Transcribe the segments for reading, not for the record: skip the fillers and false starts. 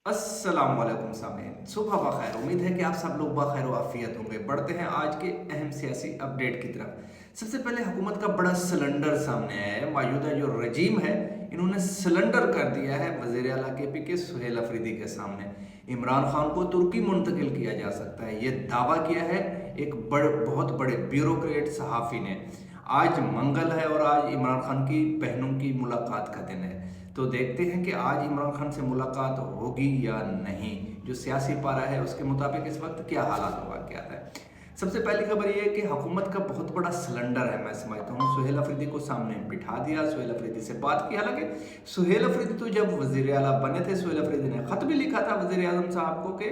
अस्सलाम वालेकुम सामीन, सुबह बखैर। उम्मीद है कि आप सब लोग बखैर व आफियत होंगे। बढ़ते हैं आज के अहम सियासी अपडेट की तरफ। सबसे पहले हुकूमत का बड़ा सिलेंडर सामने आया है। मौजूदा जो रजीम है, इन्होंने सिलेंडर कर दिया है वज़ीर आला KP के सुहेल अफरीदी के सामने। इमरान खान को तुर्की मुंतकिल किया जा सकता है, ये दावा किया है एक बहुत बड़े ब्यूरोक्रेट सहाफ़ी ने। आज मंगल है और आज इमरान खान की बहनों की मुलाकात का दिन है। तो देखते हैं कि आज इमरान खान से मुलाकात होगी या नहीं। जो सियासी पारा है उसके मुताबिक इस वक्त क्या हालात हुआ क्या है। सबसे पहली खबर ये है कि हुकूमत का बहुत बड़ा सिलेंडर है, मैं समझता हूँ। सुहेल अफरीदी को सामने बिठा दिया, सुहेल अफरीदी से बात की। हालांकि सुहेल अफरीदी तो जब वज़ीर आला बने थे, सुहेल अफरीदी ने ख़त भी लिखा था वज़ीर आज़म साहब को कि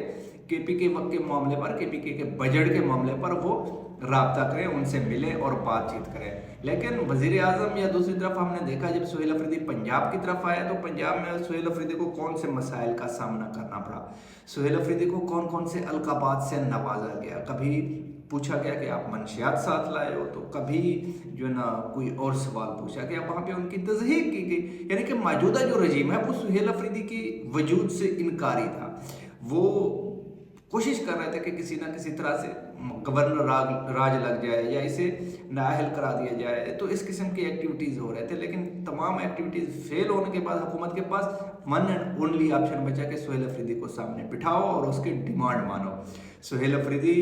KP के वक्त के मामले पर, KP के बजट के मामले पर वो राब्ता करें, उनसे मिलें और बातचीत करें। लेकिन वज़ीर आज़म या दूसरी तरफ हमने देखा जब सुहेल अफरीदी पंजाब की तरफ आया तो पंजाब में सुहेल अफरीदी को कौन से मसाइल का सामना करना पड़ा। सुहेल अफरीदी को कौन कौन से अलकाबात से नवाजा गया। कभी पूछा गया कि आप मंशियात साथ लाए हो, तो कभी जो है ना कोई और सवाल पूछा गया, वहाँ पे उनकी तज़हीक की गई। यानी कि मौजूदा जो रजीम है वो सुहेल अफरीदी की वजूद से इनकारी था। वो कोशिश कर रहे थे कि किसी ना किसी तरह से गवर्नर राज लग जाए या इसे नाअहल करा दिया जाए। तो इस किस्म की एक्टिविटीज़ हो रहे थे, लेकिन तमाम एक्टिविटीज़ फेल होने के बाद हुकूमत के पास वन एंड ओनली ऑप्शन बचा कि सुहेल अफरीदी को सामने बिठाओ और उसकी डिमांड मानो। सुहेल अफरीदी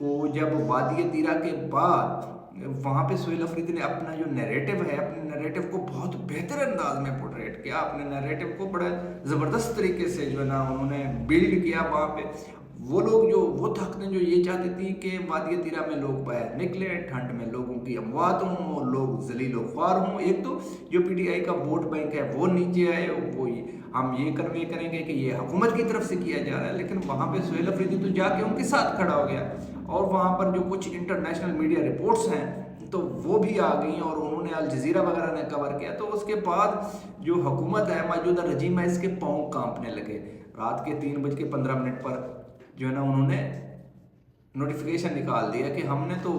को जब वादी तीरा के बाद वहाँ पे सुहेल अफरीदी ने अपना जो नैरेटिव है, अपने नैरेटिव को बहुत बेहतर अंदाज में पोर्ट्रेट किया। अपने नैरेटिव को बड़ा ज़बरदस्त तरीके से जो है ना उन्होंने बिल्ड किया। वहाँ पे वो ताकतें जो ये चाहती थी कि वादी तीरा में लोग बाहर निकले, ठंड में लोगों की अमवात हों और लोग जलील ख्वार हों। एक तो जो PTI का वोट बैंक है वो नीचे आए, हम ये कन्वे करेंगे कि ये हुकूमत की तरफ से किया जा रहा है। लेकिन वहाँ पे सुहेल अफरीदी तो जाके उनके साथ खड़ा हो गया और वहाँ पर जो कुछ इंटरनेशनल मीडिया रिपोर्ट्स हैं तो वो भी आ गई और उन्होंने अल जज़ीरा वगैरह ने कवर किया। तो उसके बाद जो हुकूमत है, मौजूदा रजीम है, इसके पाँव कांपने लगे। रात के 3:15 पर जो है ना उन्होंने नोटिफिकेशन निकाल दिया कि हमने तो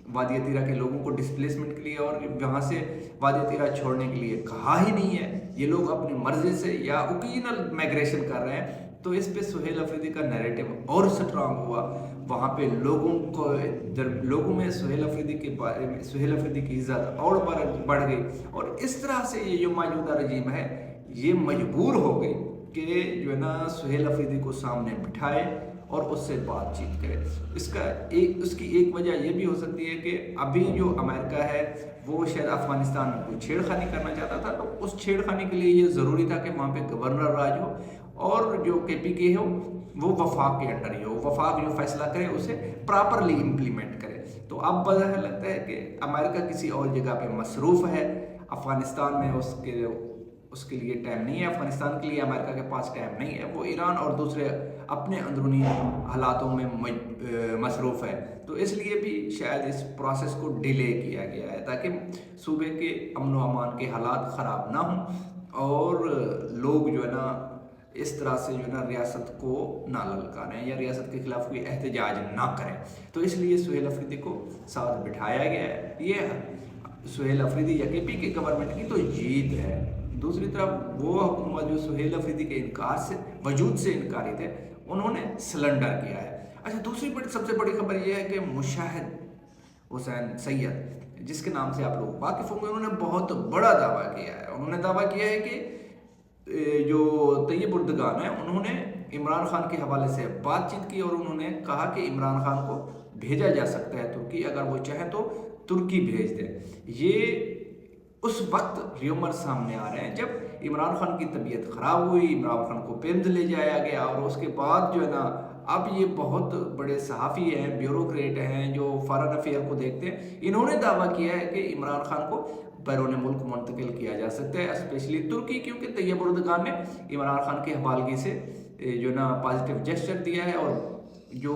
वादी तीरा के लोगों को डिस्प्लेसमेंट के लिए और वहाँ से वादी तीरा छोड़ने के लिए कहा ही नहीं है। ये लोग अपनी मर्जी से या ओकेजनल माइग्रेशन कर रहे हैं। तो इस पे सुहेल अफरीदी का नैरेटिव और स्ट्रांग हुआ। वहाँ पे लोगों में सुहेल अफरीदी के बारे में, सुहेल अफरीदी की इज्जत और बढ़ गई। और इस तरह से ये जो मौजूदा रजीम है ये मजबूर हो गई कि जो है ना सुहेल अफरीदी को सामने बिठाए और उससे बातचीत करे। उसकी एक वजह ये भी हो सकती है कि अभी जो अमेरिका है वो शायद अफगानिस्तान में कोई छेड़खानी करना चाहता था। तो उस छेड़खानी के लिए ये ज़रूरी था कि वहाँ पे गवर्नर राज हो और जो KP हो वो वफाक के अंडर ही हो। वफाक जो फैसला करे उसे प्रॉपरली इम्प्लीमेंट करे। तो अब बज़ाहिर लगता है कि अमेरिका किसी और जगह पे मसरूफ़ है। अफ़गानिस्तान में उसके लिए टाइम नहीं है, अफगानिस्तान के लिए अमेरिका के पास टाइम नहीं है। वो ईरान और दूसरे अपने अंदरूनी हालातों में मसरूफ़ है। तो इसलिए भी शायद इस प्रोसेस को डिले किया गया है ताकि सूबे के अमन व अमान के हालात ख़राब ना हों और लोग जो है ना इस तरह से जो है ना रियासत को ना ललकारें या रियासत के खिलाफ कोई एहतजाज ना करें। तो इसलिए सुहेल अफरीदी को साथ बिठाया गया है। ये सुहेल अफरीदी या KP की गवर्नमेंट की तो जीत है। दूसरी तरफ वो हुकूमत जो सुहेल अफरीदी के इनकार से वजूद से इनकारी थे, उन्होंने सिलेंडर किया है। अच्छा, दूसरी सबसे बड़ी खबर ये है कि मुशाहिद हुसैन सैयद, जिसके नाम से आप लोग वाकिफ होंगे, उन्होंने बहुत बड़ा दावा किया है। उन्होंने दावा किया है कि जो तैयब उर्दगान है उन्होंने इमरान खान के हवाले से बातचीत की और उन्होंने कहा कि इमरान खान को भेजा जा सकता है तुर्की, अगर वो चाहे तो तुर्की भेज दे। ये उस वक्त र्यूमर सामने आ रहे हैं जब इमरान खान की तबीयत ख़राब हुई, इमरान खान को पेम्स ले जाया गया और उसके बाद जो है ना अब ये बहुत बड़े सहाफ़ी हैं, ब्यूरोक्रेट हैं जो फॉरेन अफेयर को देखते हैं। इन्होंने दावा किया है कि इमरान खान को बैरून मुल्क मुंतकिल किया जा सकता है, स्पेशली तुर्की, क्योंकि तैयब उर्दगान ने इमरान खान की हवालगी से जो ना पॉजिटिव जेस्चर दिया है। और जो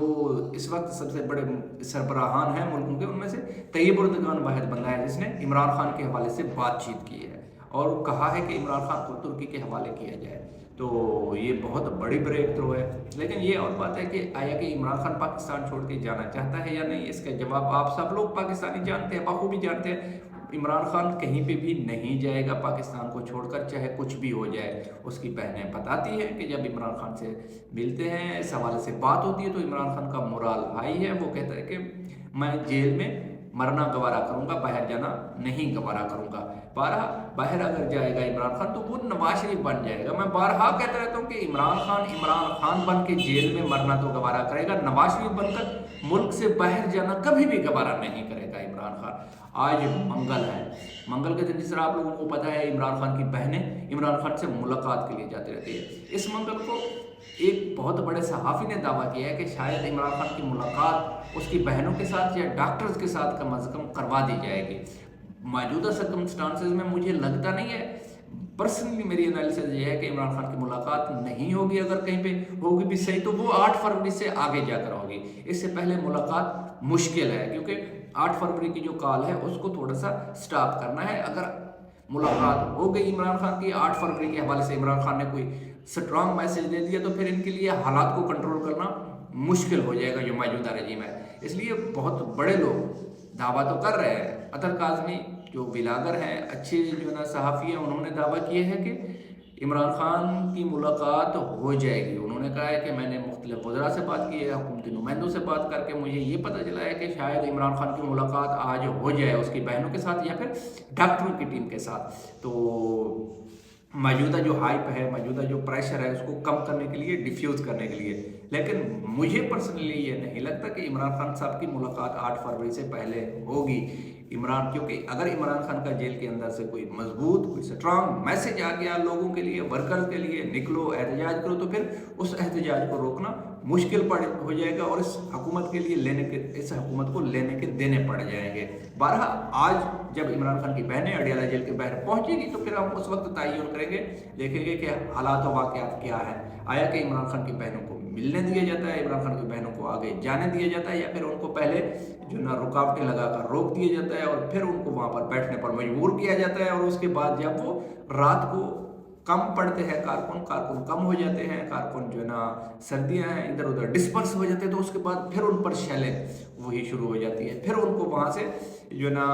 इस वक्त सबसे बड़े सरबराहान हैं मुल्कों के, उनमें से तैयब उर्दगान वाहिद बंदा है जिसने इमरान खान के हवाले से बातचीत की है और कहा है कि इमरान खान को तुर्की के हवाले किया जाए। तो ये बहुत बड़ी ब्रेक थ्रू है। लेकिन ये और बात है कि आया कि इमरान खान पाकिस्तान छोड़ के जाना चाहता है या नहीं, इसका जवाब आप सब लोग पाकिस्तानी जानते हैं, बखूबी जानते हैं। इमरान खान कहीं पे भी नहीं जाएगा पाकिस्तान को छोड़कर, चाहे कुछ भी हो जाए। उसकी बहनें बताती हैं कि जब इमरान खान से मिलते हैं, इस हवाले से बात होती है, तो इमरान खान का मोराल हाई है। वो कहता है कि मैं जेल में मरना गवारा करूंगा, बाहर जाना नहीं गवारा करूंगा। बाहर अगर जाएगा इमरान खान तो वो नवाज शरीफ बन जाएगा। मैं बारहा कहता रहता हूँ कि इमरान खान बन के जेल में मरना तो गवारा करेगा, नवाज शरीफ बनकर मुल्क से बाहर जाना कभी भी गवारा नहीं करेगा इमरान खान। आज मंगल है, मंगल के दिन जिस तरह आप लोगों को पता है इमरान खान की बहनें इमरान खान से मुलाकात के लिए जाती रहती है। इस मंगल को एक बहुत बड़े सहाफ़ी ने दावा किया है कि शायद इमरान खान की मुलाकात उसकी बहनों के साथ या डॉक्टर्स के साथ कम अज़ कम करवा दी जाएगी। मौजूदा सर्कमस्टांसेस में मुझे लगता नहीं है, पर्सनली मेरी एनालिसिस ये है कि इमरान खान की मुलाकात नहीं होगी। अगर कहीं पे होगी भी सही तो वो 8 फरवरी से आगे जाकर होगी। इससे पहले मुलाकात मुश्किल है, क्योंकि 8 फरवरी की जो कॉल है उसको थोड़ा सा स्टॉप करना है। अगर मुलाकात हो गई इमरान खान की 8 फरवरी के हवाले से, इमरान खान ने कोई स्ट्रांग मैसेज दे दिया, तो फिर इनके लिए हालात को कंट्रोल करना मुश्किल हो जाएगा जो मौजूदा रजीम है। इसलिए बहुत बड़े लोग दावा तो कर रहे हैं। अतर काज़मी जो बिलागर हैं, अच्छे जो ना सहाफ़ी हैं, उन्होंने दावा किए है कि इमरान खान की मुलाकात हो जाएगी। उन्होंने कहा है कि मैंने मुख्तलिफ वज़रा से बात की है, हुकूमती नुमाइंदों से बात करके मुझे ये पता चला है कि शायद इमरान खान की मुलाकात आज हो जाए उसकी बहनों के साथ या फिर डॉक्टरों की टीम के साथ। तो मौजूदा जो हाइप है, मौजूदा जो प्रेशर है, उसको कम करने के लिए, डिफ्यूज़ करने के लिए। लेकिन मुझे पर्सनली ये नहीं लगता कि इमरान खान साहब की मुलाकात 8 फरवरी से पहले होगी। क्योंकि अगर इमरान खान का जेल के अंदर से कोई मजबूत, कोई स्ट्रांग मैसेज आ गया लोगों के लिए, वर्कर्स के लिए, निकलो एहतजाज करो, तो फिर उस एहतजाज को रोकना मुश्किल हो जाएगा और इस हुकूमत को लेने के देने पड़ जाएंगे। बहरहाल आज जब इमरान खान की बहनें अडियाला जेल के बाहर पहुंचेगी तो फिर हम उस वक्त तयन करेंगे, देखेंगे कि हालात व वाक़यात क्या है। आया कि इमरान खान की बहनों को मिलने दिया जाता है, इमरान खान की बहनों को आगे जाने दिया जाता है, या फिर उनको पहले जो ना रुकावटें लगाकर रोक दिया जाता है और फिर उनको वहाँ पर बैठने पर मजबूर किया जाता है। और उसके बाद जब वो रात को कम पड़ते हैं, कारकुन कम हो जाते हैं, कारकुन जो है ना सर्दियाँ हैं इधर उधर डिस्पर्स हो जाते हैं, तो उसके बाद फिर उन पर शैलें वही शुरू हो जाती है। फिर उनको वहाँ से जो है ना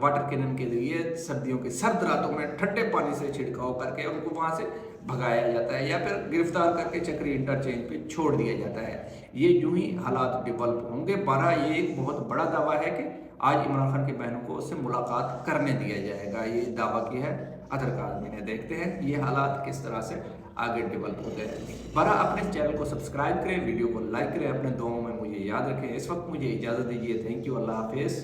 वाटर कैनन के जरिए सर्दियों के सर्द रातों में ठंडे पानी से छिड़काव करके उनको वहाँ से भगाया जाता है, या फिर गिरफ्तार करके चक्री इंटरचेंज पे छोड़ दिया जाता है। ये यूं ही हालात डेवलप होंगे। ये एक बहुत बड़ा दावा है कि आज इमरान खान की बहनों को उससे मुलाकात करने दिया जाएगा। ये दावा किया है अतर काज़मी ने। देखते हैं ये हालात किस तरह से आगे डेवलप होते हैं। अपने चैनल को सब्सक्राइब करें, वीडियो को लाइक करें, अपने दुआओं में मुझे याद रखें। इस वक्त मुझे इजाज़त दीजिए। थैंक यू, अल्लाह हाफिज़।